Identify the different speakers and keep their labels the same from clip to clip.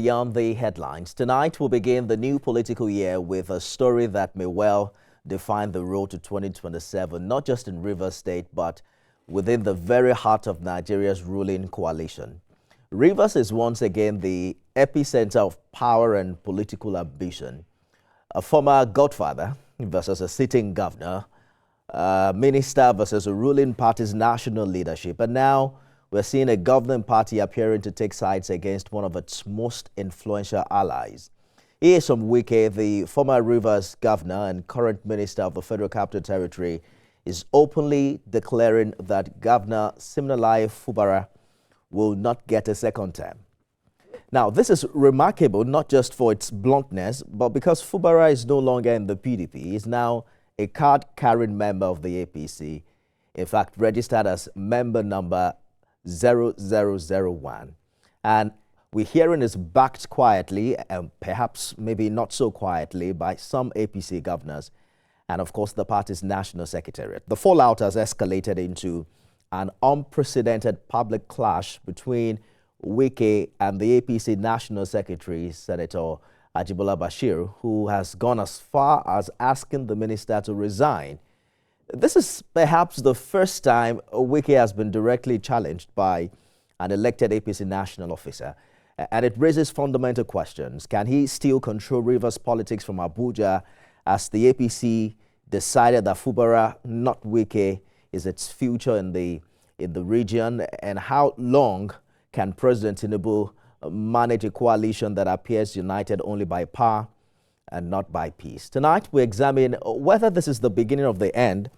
Speaker 1: Beyond the headlines, tonight we'll begin the new political year with a story that may well define the road to 2027, not just in Rivers State, but within the very heart of Nigeria's ruling coalition. Rivers is once again the epicenter of power and political ambition. A former godfather versus a sitting governor, a minister versus a ruling party's national leadership, and now we're seeing a governing party appearing to take sides against one of its most influential allies. Nyesom Wike, the former Rivers governor and current minister of the Federal Capital Territory, is openly declaring that Governor Siminalayi Fubara will not get a second term. Now, this is remarkable not just for its bluntness, but because Fubara is no longer in the PDP. He is now a card-carrying member of the APC, in fact, registered as member number 0001. And we're hearing is backed quietly, and perhaps maybe not so quietly, by some APC governors and, of course, the party's national secretariat. The fallout has escalated into an unprecedented public clash between Wike and the APC National Secretary, Senator Ajibola Bashir, who has gone as far as asking the minister to resign. This is perhaps the first time Wike has been directly challenged by an elected APC national officer, and it raises fundamental questions. Can he still control Rivers politics from Abuja as the APC decided that Fubara, not Wike, is its future in the region? And how long can President Tinubu manage a coalition that appears united only by power and not by peace? Tonight, we examine whether this is the beginning of the end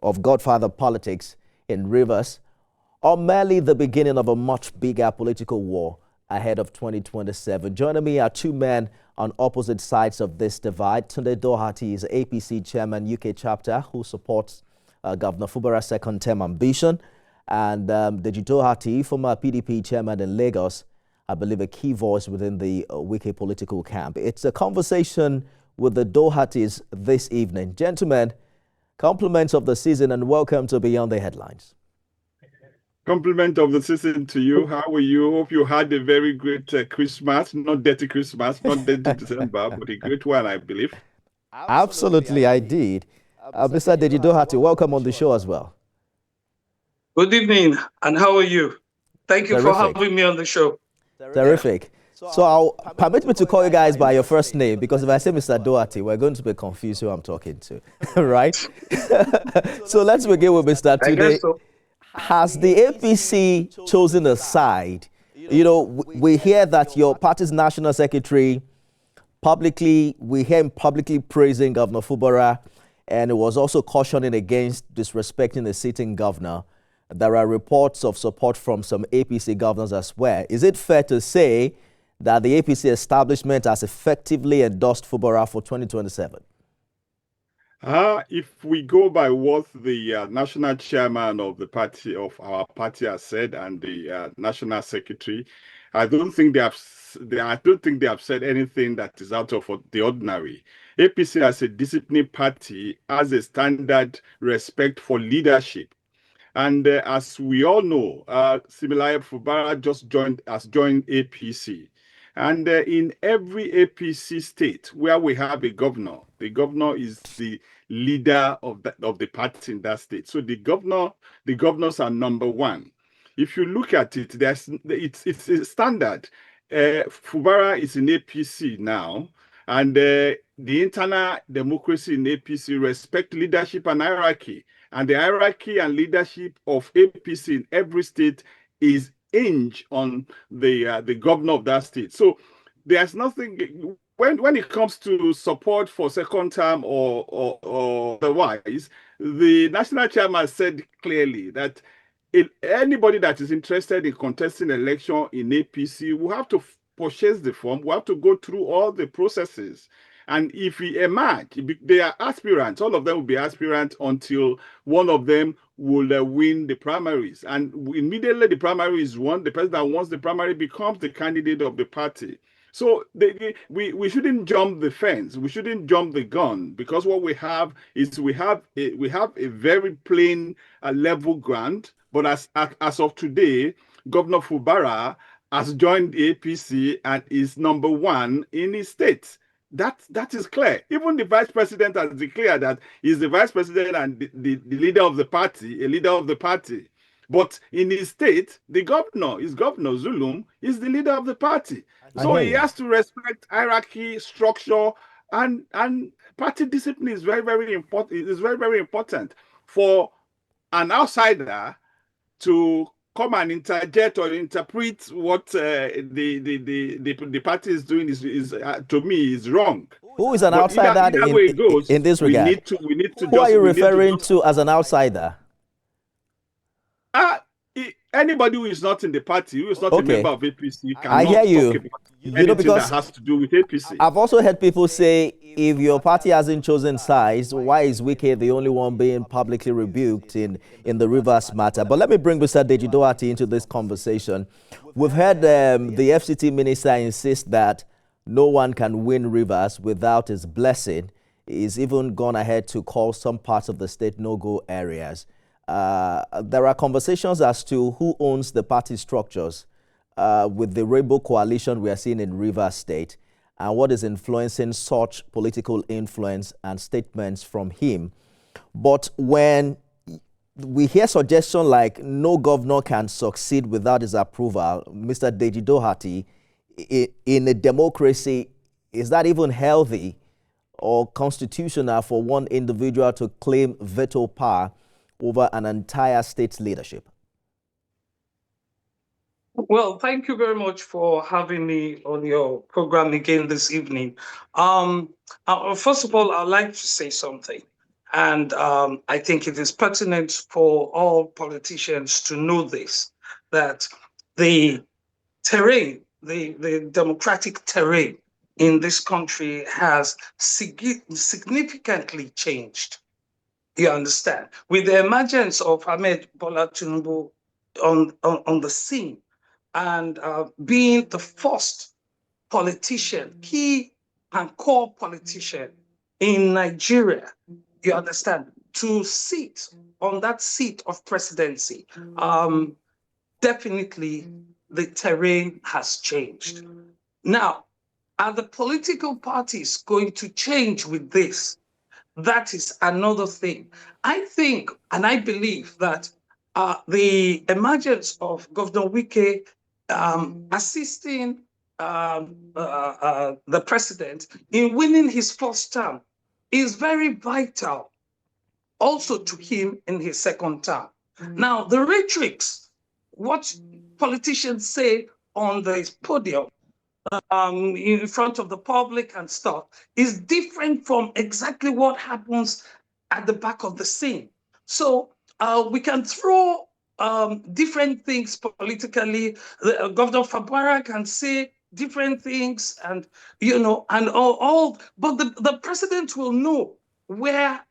Speaker 1: of Godfather politics in Rivers, or merely the beginning of a much bigger political war ahead of 2027. Joining me are two men on opposite sides of this divide. Tunde Doherty is APC chairman, UK chapter, who supports Governor Fubara's second term ambition, and Deji Doherty, former PDP chairman in Lagos, I believe a key voice within the Wike political camp. It's a conversation with the Dohertys this evening. Gentlemen, compliments of the season and welcome to Beyond the Headlines.
Speaker 2: Compliment of the season to you. How are you? Hope you had a very great Christmas. Not dirty Christmas, not dirty December, but a great one, I believe.
Speaker 1: Absolutely, I did. Mr. Deji Doherty, welcome on the show as well.
Speaker 3: Good evening, and how are you? Thank you for having me on the show.
Speaker 1: Terrific. So permit me to call you guys by your first name, because if I say Mr. Doherty, we're going to be confused who I'm talking to, right? So let's begin with Mr. Today. So. Has the APC chosen a side? You know, we hear that your party's national secretary we hear him publicly praising Governor Fubara, and it was also cautioning against disrespecting the sitting governor. There are reports of support from some APC governors as well. Is it fair to say that the APC establishment has effectively endorsed Fubara for 2027?
Speaker 2: If we go by what the national chairman of our party has said, and the national secretary, I don't think they have said anything that is out of the ordinary. APC as a disciplined party has a standard respect for leadership. And as we all know, Siminalayi Fubara has joined APC. And in every APC state where we have a governor, the governor is the leader of the party in that state. So the governors are number one. If you look at it, it's a standard. Fubara is in APC now, and the internal democracy in APC respect leadership and hierarchy. And the hierarchy and leadership of APC in every state is hinged on the governor of that state. So there's nothing when it comes to support for second term or otherwise. The national chairman said clearly that anybody that is interested in contesting election in APC will have to purchase the form, will have to go through all the processes. And if we emerge, they are aspirants. All of them will be aspirants until one of them will win the primaries. And immediately the primary is won, the person that wants the primary becomes the candidate of the party. So we shouldn't jump the fence. We shouldn't jump the gun, because what we have is we have a very plain level ground. But as of today, Governor Fubara has joined the APC and is number one in his state. That is clear. Even the vice president has declared that he's the vice president and the leader of the party, a leader of the party. But in his state, his governor, Zulum, is the leader of the party. So he has to respect hierarchy, structure, and party discipline is very, very important. It is very, very important for an outsider to come and interject or interpret what the party is doing is to me is wrong.
Speaker 1: Who is an outsider in this regard?
Speaker 2: We need to.
Speaker 1: Who are you referring to as an outsider?
Speaker 2: Anybody who is not in the party, who is not a member of APC, cannot
Speaker 1: I hear you.
Speaker 2: Talk about anything that has to do with APC.
Speaker 1: I've also heard people say, if your party hasn't chosen sides, why is Wike the only one being publicly rebuked in the Rivers matter? But let me bring Mr. Deji Doherty into this conversation. We've heard the FCT minister insist that no one can win Rivers without his blessing. He's even gone ahead to call some parts of the state no-go areas. There are conversations as to who owns the party structures with the Rainbow Coalition we are seeing in Rivers State, and what is influencing such political influence and statements from him. But when we hear suggestions like no governor can succeed without his approval, Mr. Deji Doherty, in a democracy, is that even healthy or constitutional for one individual to claim veto power over an entire state's leadership?
Speaker 3: Well, thank you very much for having me on your program again this evening. First of all, I'd like to say something. And I think it is pertinent for all politicians to know this, that the terrain, the democratic terrain in this country has significantly changed. You understand? With the emergence of Ahmed Bola Tinubu on the scene and being the first politician, key and core politician in Nigeria, you understand, to sit on that seat of presidency, definitely the terrain has changed. Now, are the political parties going to change with this? That is another thing. I think and I believe that the emergence of Governor Wike assisting the president in winning his first term is very vital also to him in his second term. Now, the rhetorics, what politicians say on the podium, in front of the public and stuff, is different from exactly what happens at the back of the scene. So we can throw different things politically. Governor Fubara can say different things, and and all. But the president will know where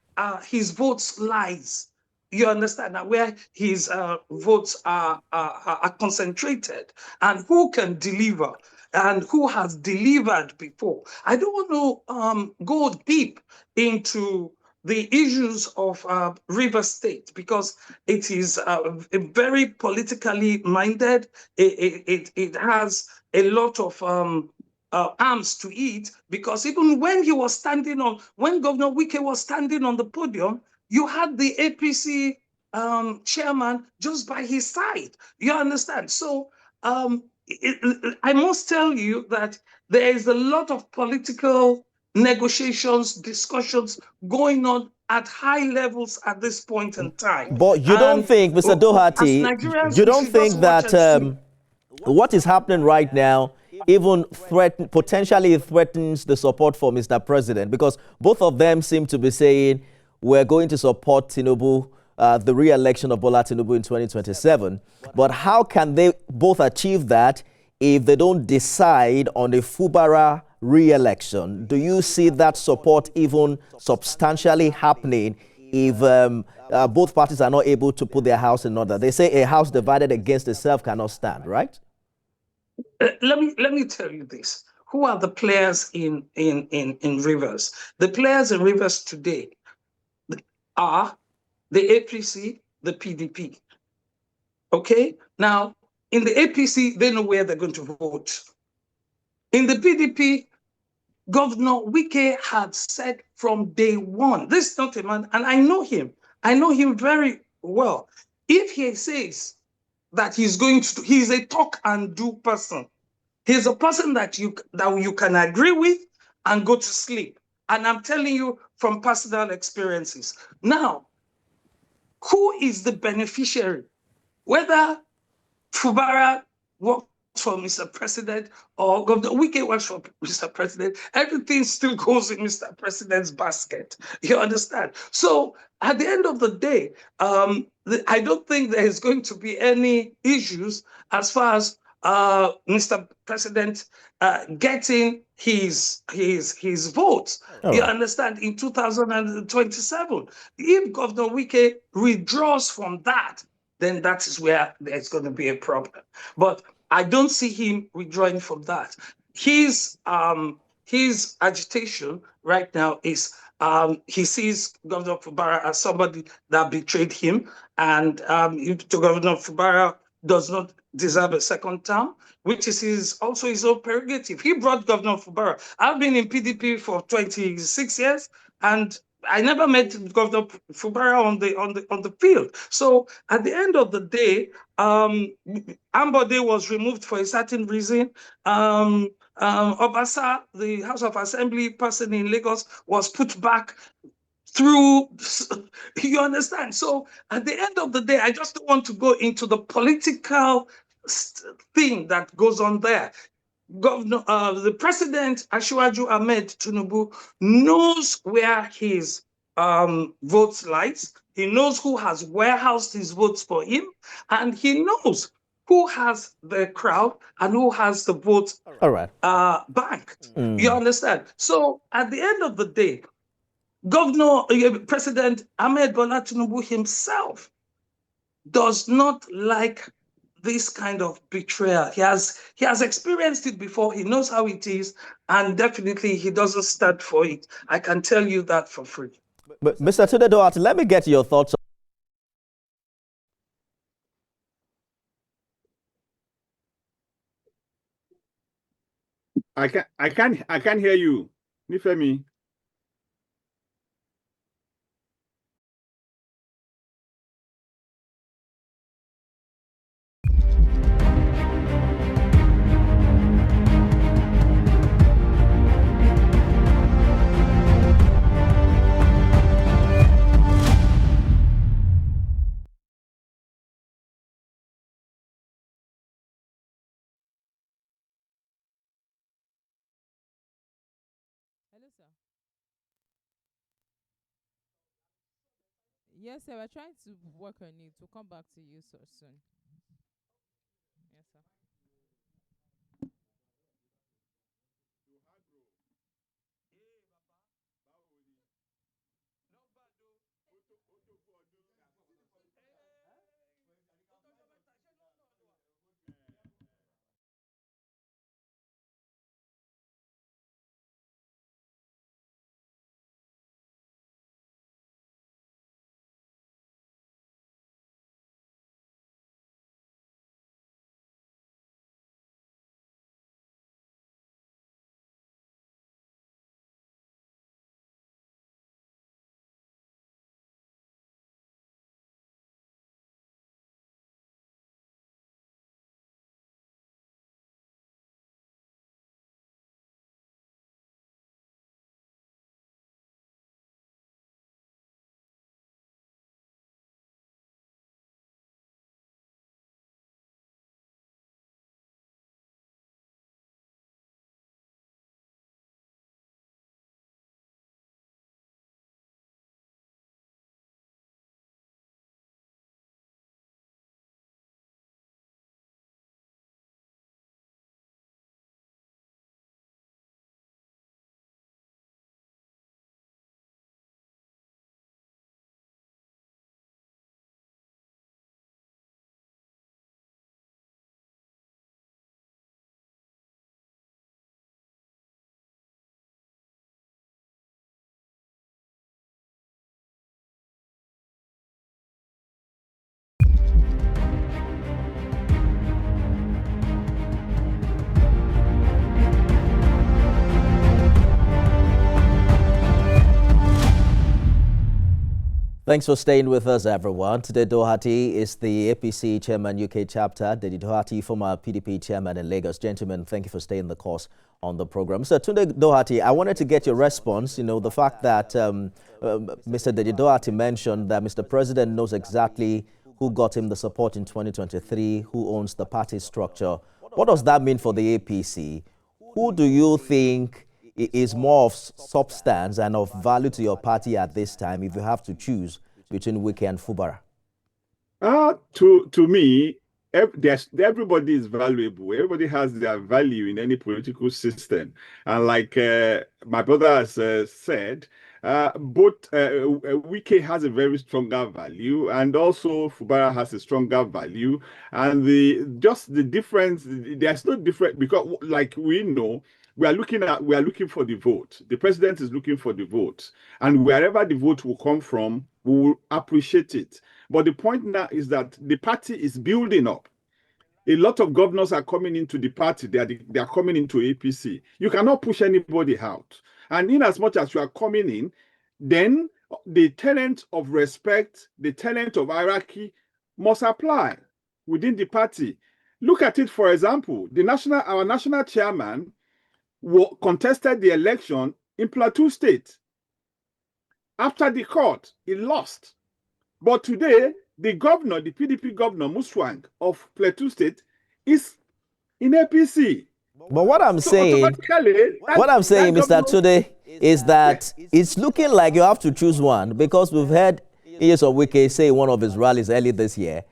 Speaker 3: his votes lies. You understand that, where his votes are concentrated, and who can deliver and who has delivered before. I don't want to go deep into the issues of Rivers State because it is very politically minded. It has a lot of arms to eat, because even when when Governor Wike was standing on the podium, you had the APC chairman just by his side. You understand? So I must tell you that there is a lot of political negotiations, discussions going on at high levels at this point in time.
Speaker 1: But you don't think, Mr. Doherty, you don't think that what is happening right now even potentially threatens the support for Mr. President? Because both of them seem to be saying we're going to support Tinubu, the re-election of Bola Tinubu in 2027. But how can they both achieve that if they don't decide on a Fubara re-election? Do you see that support even substantially happening if both parties are not able to put their house in order? They say a house divided against itself cannot stand, right?
Speaker 3: Let me tell you this. Who are the players in Rivers? The players in Rivers today are the APC, the PDP. Okay? Now, in the APC, they know where they're going to vote. In the PDP, Governor Wike had said from day one, this is not a man, and I know him very well. If he says that he's a talk and do person. He's a person that you can agree with and go to sleep. And I'm telling you from personal experiences. Now, who is the beneficiary? Whether Fubara works for Mr. President or Governor Wike works for Mr. President, everything still goes in Mr. President's basket. You understand? So at the end of the day, I don't think there is going to be any issues as far as Mr. President getting his votes.
Speaker 1: All
Speaker 3: You
Speaker 1: right.
Speaker 3: understand? In 2027, if Governor Wike withdraws from that, then that is where there's going to be a problem. But I don't see him withdrawing from that. His agitation right now is he sees Governor Fubara as somebody that betrayed him, and Governor Fubara does not deserve a second term, which is also his own prerogative. He brought Governor Fubara. I've been in PDP for 26 years, and I never met Governor Fubara on the field. So at the end of the day, Ambode was removed for a certain reason. Obasa, the House of Assembly person in Lagos, was put back through. You understand? So at the end of the day, I just don't want to go into the political thing that goes on there. The president, Asiwaju Ahmed Tinubu, knows where his votes lies. He knows who has warehoused his votes for him, and he knows who has the crowd and who has the votes
Speaker 1: All right.
Speaker 3: banked. You understand? So at the end of the day, President Ahmed Bola Tinubu himself does not like this kind of betrayal. He has experienced it before. He knows how it is, and definitely he doesn't stand for it. I can tell you that for free.
Speaker 1: But Mr. Tunde Duarte, let me get your thoughts.
Speaker 2: I can't hear you. Nifemi.
Speaker 4: Hello, sir. Yes, sir. We're trying to work on it. We'll come back to you so soon. Yes, sir.
Speaker 1: Thanks for staying with us, everyone. Today, Doherty is the APC chairman, UK chapter. Deji Doherty, former PDP chairman in Lagos. Gentlemen, thank you for staying the course on the program. So, Tunde Doherty, I wanted to get your response. You know, the fact that Mr. Deji Doherty mentioned that Mr. President knows exactly who got him the support in 2023, who owns the party structure. What does that mean for the APC? Who do you think is more of substance and of value to your party at this time if you have to choose between Wike and Fubara?
Speaker 2: To me, everybody is valuable. Everybody has their value in any political system. And like my brother has said, both Wike has a very stronger value, and also Fubara has a stronger value. And the difference, there's no difference, because like we know, we are looking for the vote. The president is looking for the vote, and wherever the vote will come from, we will appreciate it. But the point now is that the party is building up. A lot of governors are coming into the party. They are coming into APC. You cannot push anybody out. And in as much as you are coming in, then the tenet of respect, the tenet of hierarchy must apply within the party. Look at it, for example, our national chairman contested the election in Plateau State. After the court, he lost. But today, the governor, the PDP governor, Muswang of Plateau State, is in APC.
Speaker 1: But what I'm saying, Mr. Tunde, is that it's looking like you have to choose one, because we've heard Nyesom Wike say in one of his rallies early this year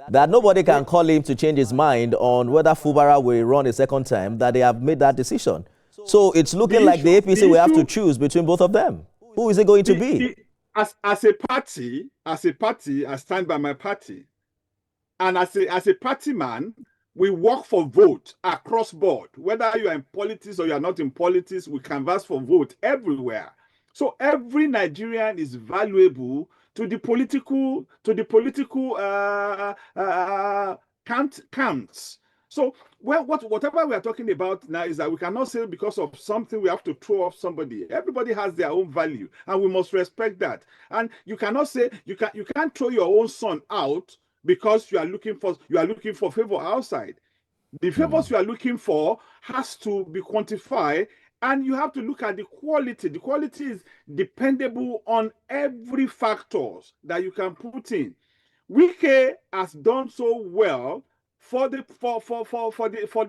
Speaker 1: that nobody can call him to change his mind on whether Fubara will run a second time, that they have made that decision. So it's looking like the APC will have to choose between both of them. Who is it going to be?
Speaker 2: As a party, I stand by my party. And as a party man, we work for vote across board. Whether you are in politics or you are not in politics, we canvass for vote everywhere. So every Nigerian is valuable to the political counts. So whatever we are talking about now is that we cannot say because of something we have to throw off somebody. Everybody has their own value, and we must respect that. And you cannot say you can't throw your own son out because you are looking for favor outside. The favors you are looking for has to be quantified, and you have to look at the quality. The quality is dependable on every factors that you can put in. Wike has done so well for the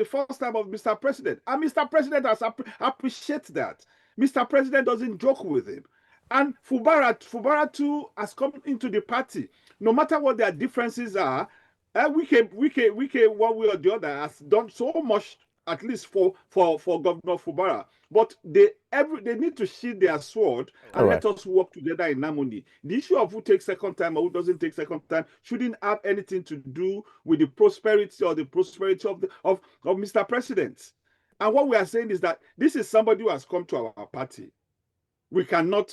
Speaker 2: first time of Mr. President, and Mr. President has appreciated that. Mr. President doesn't joke with him, and Fubara too has come into the party. No matter what their differences are, Wike one way or the other has done so much, at least for Governor Fubara. But they need to sheath their sword and let us work together in harmony. The issue of who takes second time or who doesn't take second time shouldn't have anything to do with the prosperity of Mr. President. And what we are saying is that this is somebody who has come to our party. We cannot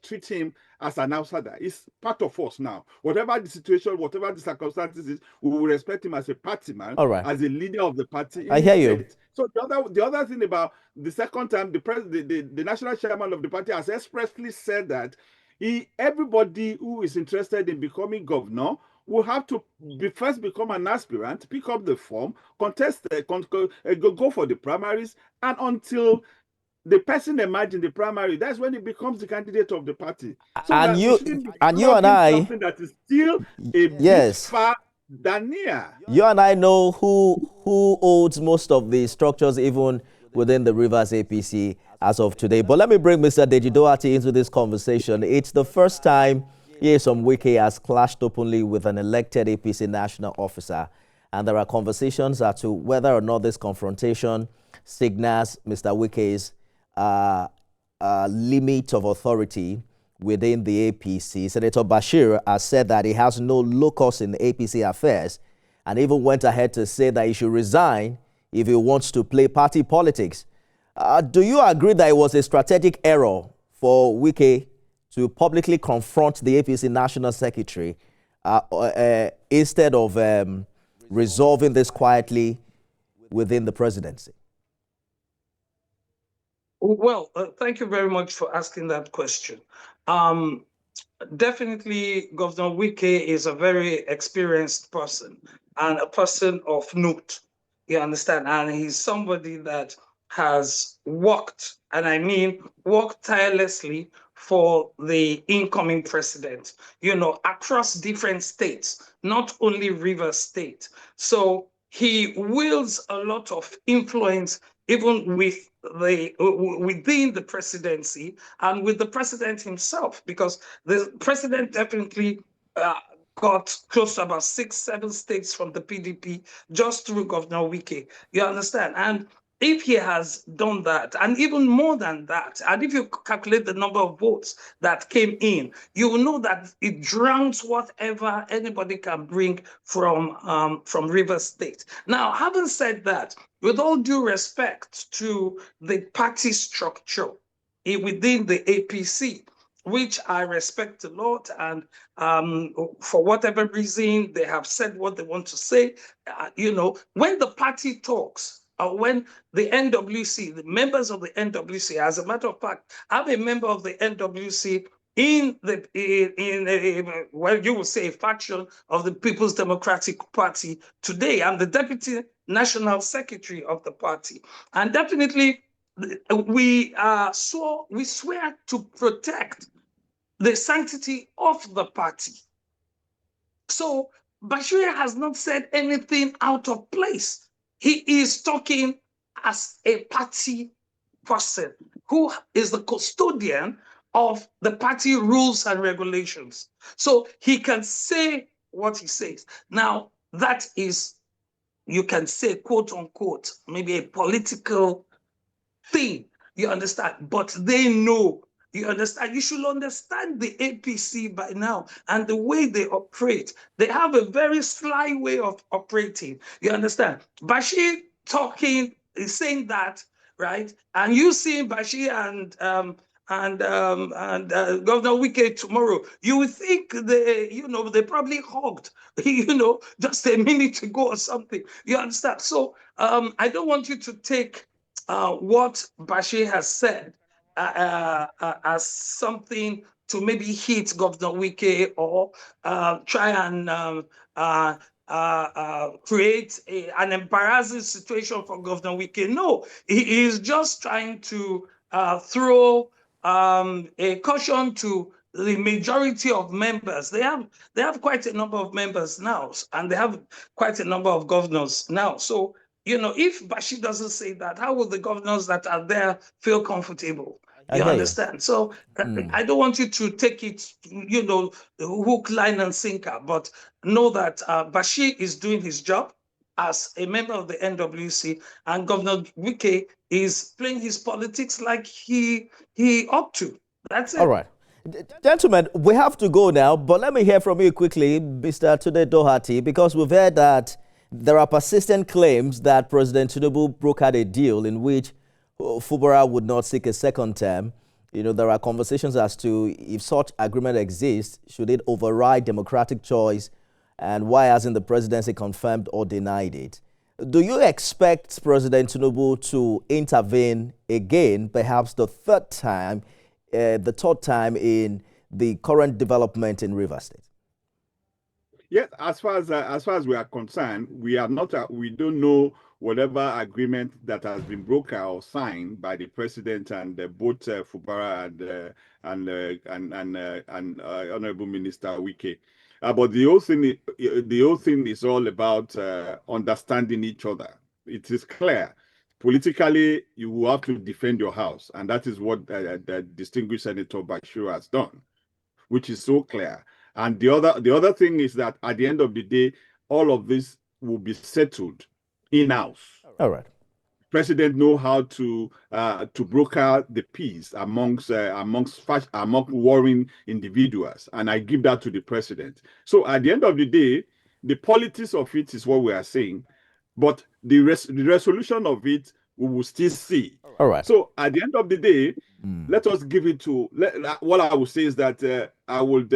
Speaker 2: treat him as an outsider. He's part of us now. Whatever the situation, whatever the circumstances is, we will respect him as a party man, as a leader of the party.
Speaker 1: I hear you.
Speaker 2: So the other thing about the second time, the national chairman of the party has expressly said that everybody who is interested in becoming governor will have to first become an aspirant, pick up the form, contest, go for the primaries, and until the person emerges in the primary, that's when he becomes the candidate of the party. So
Speaker 1: and you and I,
Speaker 2: something that is still a bit far than near.
Speaker 1: You and I know who holds most of the structures, even within the Rivers APC as of today. But let me bring Mr. Deji Doherty into this conversation. It's the first time Nyesom Wike has clashed openly with an elected APC national officer, and there are conversations as to whether or not this confrontation signals Mr. Wike's limit of authority within the APC. Senator Bashir has said that he has no locus in APC affairs, and even went ahead to say that he should resign if he wants to play party politics. Do you agree that it was a strategic error for Wike to publicly confront the APC National Secretary instead of resolving this quietly within the presidency?
Speaker 3: Well, thank you very much for asking that question. Um, Definitely, Governor Wike is a very experienced person and a person of note. You understand? And he's somebody that has worked, and I mean worked tirelessly for the incoming president, across different states, not only Rivers State. So he wields a lot of influence even within the presidency and with the president himself, because the president definitely uh, got close to about 6, 7 states from the PDP just through Governor Wike. You understand? And if he has done that, and even more than that, and if you calculate the number of votes that came in, you will know that it drowns whatever anybody can bring from Rivers State. Now, having said that, with all due respect to the party structure within the APC, which I respect a lot, and for whatever reason, they have said what they want to say. When the party talks, or when the NWC, the members of the NWC, as a matter of fact, I have a member of the NWC in well, you will say a faction of the People's Democratic Party today. I'm the deputy national secretary of the party, and definitely we swear to protect the sanctity of the party. So Bashir has not said anything out of place. He is talking as a party person who is the custodian of the party rules and regulations. So he can say what he says. Now, that is, you can say, quote unquote, maybe a political thing, you understand? But they know, you understand? You should understand the APC by now and the way they operate. They have a very sly way of operating, you understand? Bashir talking, is saying that, right? And you seeing Bashir and Governor Wike tomorrow, you would think they probably hugged, just a minute ago or something. You understand? So I don't want you to take what Bashir has said as something to maybe hit Governor Wike or try and create an embarrassing situation for Governor Wike. No, he is just trying to throw a caution to the majority of members. They have quite a number of members now, and they have quite a number of governors now. So if Bashir doesn't say that, how will the governors that are there feel comfortable? You understand? So I don't want you to take it, hook, line, and sinker, but know that Bashir is doing his job as a member of the NWC, and Governor Wike is playing his politics like he ought to. That's it.
Speaker 1: All right. Gentlemen, we have to go now, but let me hear from you quickly, Mr. Tunde Doherty, because we've heard that there are persistent claims that President Tinubu brokered a deal in which Fubara would not seek a second term. There are conversations as to if such agreement exists, should it override democratic choice, and why hasn't the presidency confirmed or denied it? Do you expect President Tinubu to intervene again, perhaps the third time in the current development in Rivers State?
Speaker 2: Yes, as far as we are concerned, we don't know whatever agreement that has been brokered or signed by the president and both Fubara and Honorable Minister Wike. But the whole thing is all about understanding each other. It is clear. Politically, you will have to defend your house, and that is what the distinguished Senator Bashir has done, which is so clear. And the other thing is that at the end of the day, all of this will be settled in-house.
Speaker 1: All right.
Speaker 2: President know how to broker the peace among warring individuals, and I give that to the president. So at the end of the day, the politics of it is what we are saying, but the resolution of it we will still see.
Speaker 1: All right.
Speaker 2: So at the end of the day, let us give it to. What I would say is that I would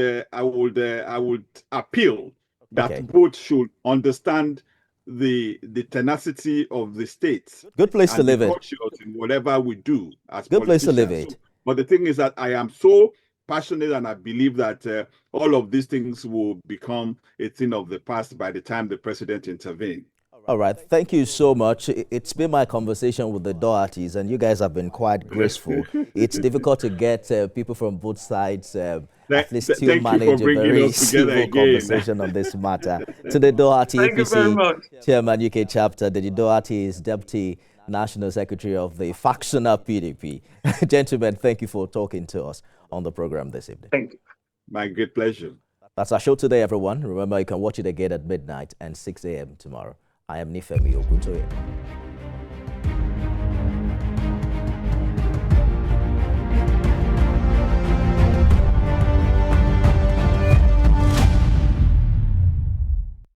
Speaker 2: appeal that both should understand the tenacity of the state.
Speaker 1: Good place to live
Speaker 2: be
Speaker 1: it.
Speaker 2: cautious in whatever we do as
Speaker 1: Good place to live
Speaker 2: politicians.
Speaker 1: it.
Speaker 2: But the thing is that I am so passionate, and I believe that all of these things will become a thing of the past by the time the president intervenes.
Speaker 1: All right. Thank you so much. It's been my conversation with the Dohertys, and you guys have been quite graceful. It's difficult to get people from both sides at least to manage a very civil conversation on this matter. To the Doherty APC Chairman UK chapter, the Doherty is Deputy National Secretary of the factional PDP. Gentlemen, thank you for talking to us on the program this evening.
Speaker 3: Thank you.
Speaker 2: My great pleasure.
Speaker 1: That's our show today, everyone. Remember, you can watch it again at midnight and 6 a.m. tomorrow. I am Nyesom Wike.